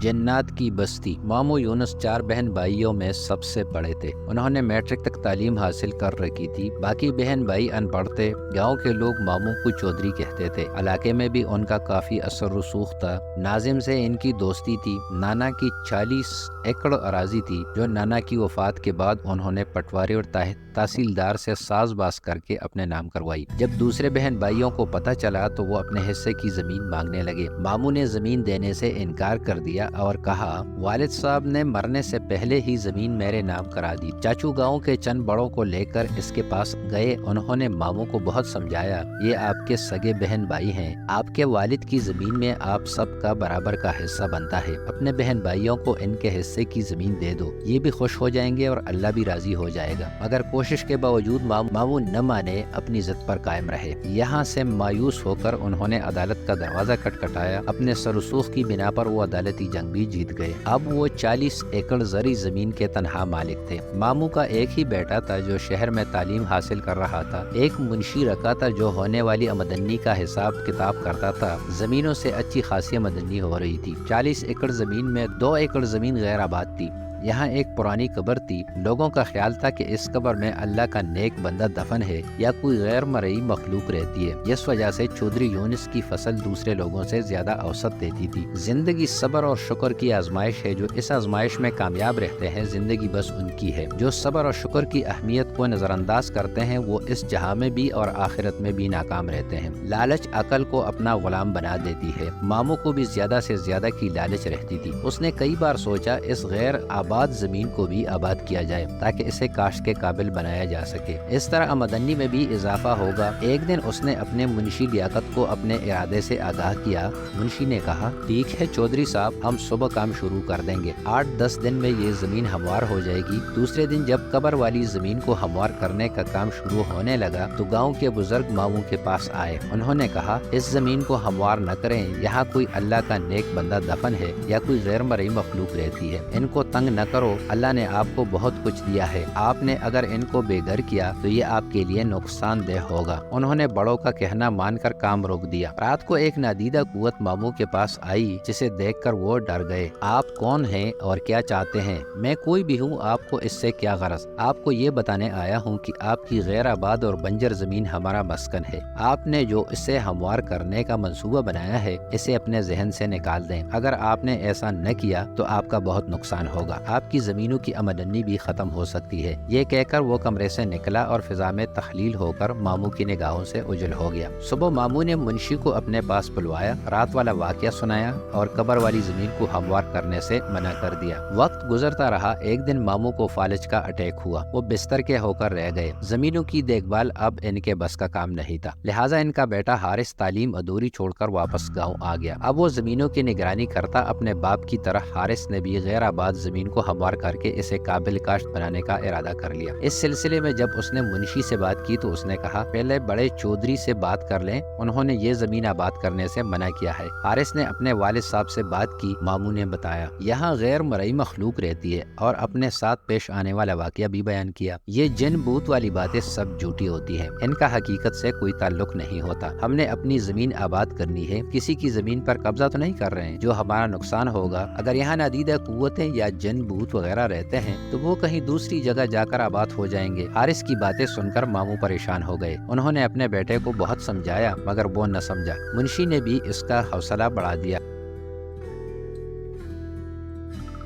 جنات کی بستی۔ ماموں یونس 4 بہن بھائیوں میں سب سے بڑے تھے۔ انہوں نے میٹرک تک تعلیم حاصل کر رکھی تھی، باقی بہن بھائی ان پڑھ تھے۔ گاؤں کے لوگ ماموں کو چودھری کہتے تھے۔ علاقے میں بھی ان کا کافی اثر رسوخ تھا۔ ناظم سے ان کی دوستی تھی۔ نانا کی 40 ایکڑ اراضی تھی جو نانا کی وفات کے بعد انہوں نے پٹواری اور تحصیلدار سے ساز باز کر کے اپنے نام کروائی۔ جب دوسرے بہن بھائیوں کو پتہ چلا تو وہ اپنے حصے کی زمین مانگنے لگے۔ ماموں نے زمین دینے سے انکار کر دیا اور کہا والد صاحب نے مرنے سے پہلے ہی زمین میرے نام کرا دی۔ چاچو گاؤں کے چند بڑوں کو لے کر اس کے پاس گئے۔ انہوں نے ماموں کو بہت سمجھایا، یہ آپ کے سگے بہن بھائی ہیں، آپ کے والد کی زمین میں آپ سب کا برابر کا حصہ بنتا ہے، اپنے بہن بھائیوں کو ان کے حصے کی زمین دے دو، یہ بھی خوش ہو جائیں گے اور اللہ بھی راضی ہو جائے گا۔ مگر کوشش کے باوجود ماموں نہ مانے، اپنی ضد پر قائم رہے۔ یہاں سے مایوس ہو کر انہوں نے عدالت کا دروازہ کھٹکھٹایا۔ اپنے سرسوخ کی بنا پر وہ عدالتی جنگ بھی جیت گئے۔ اب وہ 40 ایکڑ زرعی زمین کے تنہا مالک تھے۔ ماموں کا ایک ہی بیٹا تھا جو شہر میں تعلیم حاصل کر رہا تھا۔ ایک منشی رکھا تھا جو ہونے والی آمدنی کا حساب کتاب کرتا تھا۔ زمینوں سے اچھی خاصی آمدنی ہو رہی تھی۔ 40 ایکڑ زمین میں 2 ایکڑ زمین غیر آباد تھی۔ یہاں ایک پرانی قبر تھی۔ لوگوں کا خیال تھا کہ اس قبر میں اللہ کا نیک بندہ دفن ہے یا کوئی غیر مرئی مخلوق رہتی ہے۔ اس وجہ سے چودھری یونس کی فصل دوسرے لوگوں سے زیادہ اوسط دیتی تھی۔ زندگی صبر اور شکر کی آزمائش ہے۔ جو اس آزمائش میں کامیاب رہتے ہیں، زندگی بس ان کی ہے۔ جو صبر اور شکر کی اہمیت کو نظر انداز کرتے ہیں، وہ اس جہاں میں بھی اور آخرت میں بھی ناکام رہتے ہیں۔ لالچ عقل کو اپنا غلام بنا دیتی ہے۔ ماموں کو بھی زیادہ سے زیادہ کی لالچ رہتی تھی۔ اس نے کئی بار سوچا اس غیر آباد زمین کو بھی آباد کیا جائے تاکہ اسے کاشت کے قابل بنایا جا سکے، اس طرح آمدنی میں بھی اضافہ ہوگا۔ ایک دن اس نے اپنے منشی لیاقت کو اپنے ارادے سے آگاہ کیا۔ منشی نے کہا ٹھیک ہے چودھری صاحب، ہم صبح کام شروع کر دیں گے، 8-10 دن میں یہ زمین ہموار ہو جائے گی۔ دوسرے دن جب قبر والی زمین کو ہموار کرنے کا کام شروع ہونے لگا تو گاؤں کے بزرگ ماموں کے پاس آئے۔ انہوں نے کہا اس زمین کو ہموار نہ کریں، یہاں کوئی اللہ کا نیک بندہ دفن ہے یا کوئی غیر مرئی مخلوق رہتی ہے، ان کو تنگ نہ کرو، اللہ نے آپ کو بہت کچھ دیا ہے، آپ نے اگر ان کو بے گھر کیا تو یہ آپ کے لیے نقصان دہ ہوگا۔ انہوں نے بڑوں کا کہنا مان کر کام روک دیا۔ رات کو ایک نادیدہ قوت ماموں کے پاس آئی جسے دیکھ کر وہ ڈر گئے۔ آپ کون ہیں اور کیا چاہتے ہیں؟ میں کوئی بھی ہوں، آپ کو اس سے کیا غرض؟ آپ کو یہ بتانے آیا ہوں کہ آپ کی غیر آباد اور بنجر زمین ہمارا مسکن ہے۔ آپ نے جو اسے ہموار کرنے کا منصوبہ بنایا ہے اسے اپنے ذہن سے نکال دیں۔ اگر آپ نے ایسا نہ کیا تو آپ کا بہت نقصان ہوگا، آپ کی زمینوں کی آمدنی بھی ختم ہو سکتی ہے۔ یہ کہہ کر وہ کمرے سے نکلا اور فضا میں تخلیل ہو کر ماموں کی نگاہوں سے اوجھل ہو گیا۔ صبح ماموں نے منشی کو اپنے پاس بلوایا، رات والا واقعہ سنایا اور قبر والی زمین کو ہموار کرنے سے منع کر دیا۔ وقت گزرتا رہا۔ ایک دن ماموں کو فالج کا اٹیک ہوا۔ وہ بستر کے ہو کر رہ گئے۔ زمینوں کی دیکھ بھال اب ان کے بس کا کام نہیں تھا، لہٰذا ان کا بیٹا حارث تعلیم ادھوری چھوڑ کر واپس گاؤں آ گیا۔ اب وہ زمینوں کی نگرانی کرتا۔ اپنے باپ کی طرح حارث نے بھی غیر آباد زمین کو ہموار کر کے اسے قابل کاشت بنانے کا ارادہ کر لیا۔ اس سلسلے میں جب اس نے منشی سے بات کی تو اس نے کہا پہلے بڑے چودھری سے بات کر لیں، انہوں نے یہ زمین آباد کرنے سے منع کیا ہے۔ حارث نے اپنے والد صاحب سے بات کی۔ ماموں نے بتایا یہاں غیر مرئی مخلوق رہتی ہے اور اپنے ساتھ پیش آنے والا واقعہ بھی بیان کیا۔ یہ جن بوت والی باتیں سب جھوٹی ہوتی ہیں، ان کا حقیقت سے کوئی تعلق نہیں ہوتا۔ ہم نے اپنی زمین آباد کرنی ہے، کسی کی زمین پر قبضہ تو نہیں کر رہے ہیں جو ہمارا نقصان ہوگا۔ اگر یہاں نادیدہ قوتیں یا جن بوت وغیرہ رہتے ہیں تو وہ کہیں دوسری جگہ جا کر آباد ہو جائیں گے۔ حارث کی باتیں سن کر ماموں پریشان ہو گئے۔ انہوں نے اپنے بیٹے کو بہت سمجھایا مگر وہ نہ سمجھا۔ منشی نے بھی اس کا حوصلہ بڑھا دیا۔